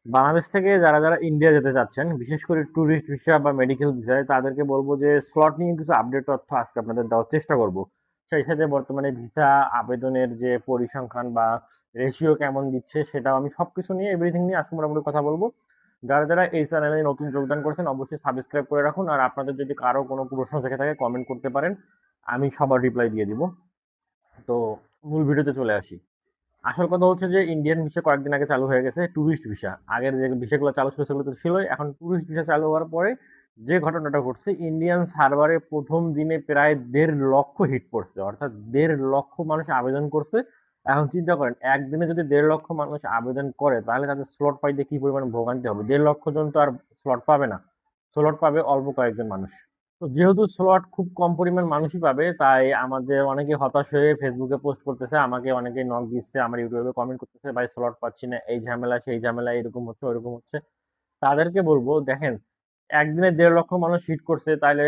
বাংলাদেশ থেকে যারা যারা ইন্ডিয়া যেতে চাচ্ছেন, বিশেষ করে ট্যুরিস্ট ভিসা বা মেডিকেল ভিসায়, তাদেরকে বলবো যে স্লট নিয়ে কিছু আপডেট তথ্য আজকে আপনাদের দেওয়ার চেষ্টা করব। সেই সাথে বর্তমানে ভিসা আবেদনের যে পরিসংখ্যান বা রেশিও কেমন দিচ্ছে, সেটাও আমি সবকিছু নিয়ে এভরিথিং নিয়ে আজকে মোটামুটি কথা বলবো। যারা যারা এই চ্যানেলে নতুন যোগদান করেছেন অবশ্যই সাবস্ক্রাইব করে রাখুন, আর আপনাদের যদি কারো কোনো প্রশ্ন থেকে থাকে কমেন্ট করতে পারেন, আমি সবার রিপ্লাই দিয়ে দিব। তো মূল ভিডিওতে চলে আসি। আসল কথা হচ্ছে যে ইন্ডিয়ান ভিসা কয়েকদিন আগে চালু হয়ে গেছে ট্যুরিস্ট ভিসা। আগের যে ভিসাগুলো চালু ছিল সেগুলো তো ছিলই, এখন ট্যুরিস্ট ভিসা চালু হওয়ার পরে যে ঘটনাটা ঘটছে, ইন্ডিয়ান সার্ভারে প্রথম দিনে প্রায় 1.5 লক্ষ হিট পড়ছে, অর্থাৎ 1.5 লক্ষ মানুষ আবেদন করছে। এখন চিন্তা করেন, একদিনে যদি 1.5 লক্ষ মানুষ আবেদন করে তাহলে তাদের স্লট পাইতে কি পরিমাণ ভোগান্তি হবে। 1.5 লক্ষ জন তো আর স্লট পাবে না, স্লট পাবে অল্প কয়েকজন মানুষ। তো যেহেতু স্লট খুব কম পরিমাণ মানুষই পাবে, তাই আমাদের অনেকে হতাশ হয়ে ফেসবুকে পোস্ট করতেছে, আমাকে অনেকে নক দিচ্ছে, আমার ইউটিউবে কমেন্ট করতেছে, ভাই স্লট পাচ্ছি না, এই ঝামেলা সেই ঝামেলা, এরকম হচ্ছে ওরকম হচ্ছে। তাদেরকে বলবো, দেখেন, একদিনে 1.5 লক্ষ মানুষ হিট করছে, তাহলে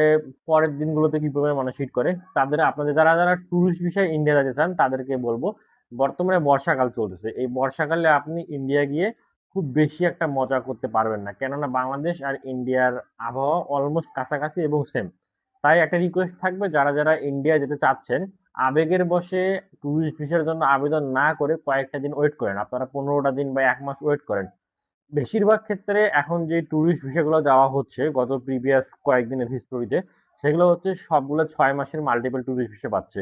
পরের দিনগুলোতে কি পরিমাণ মানুষ হিট করে। তাদের, আপনাদের যারা যারা ট্যুরিস্ট বিষয়ে ইন্ডিয়া যেতে চান তাদেরকে বলবো, বর্তমানে বর্ষাকাল চলতেছে, এই বর্ষাকালে আপনি ইন্ডিয়া গিয়ে খুব বেশি একটা মজা করতে পারবেন না, কেননা বাংলাদেশ আর ইন্ডিয়ার আবহাওয়া অলমোস্ট কাছাকাছি এবং সেম। তাই একটা রিকোয়েস্ট থাকবে, যারা যারা ইন্ডিয়া যেতে চাচ্ছেন, আবেগের বশে ট্যুরিস্ট ভিসার জন্য আবেদন না করে কয়েকটা দিন ওয়েট করেন। আপনারা 15টা দিন বা 1 মাস ওয়েট করেন। বেশিরভাগ ক্ষেত্রে এখন যে ট্যুরিস্ট ভিসাগুলো দেওয়া হচ্ছে গত প্রিভিয়াস কয়েকদিনের হিস্টোরিতে, সেগুলো হচ্ছে সবগুলো 6 মাসের মাল্টিপল ট্যুরিস্ট ভিসা পাচ্ছে।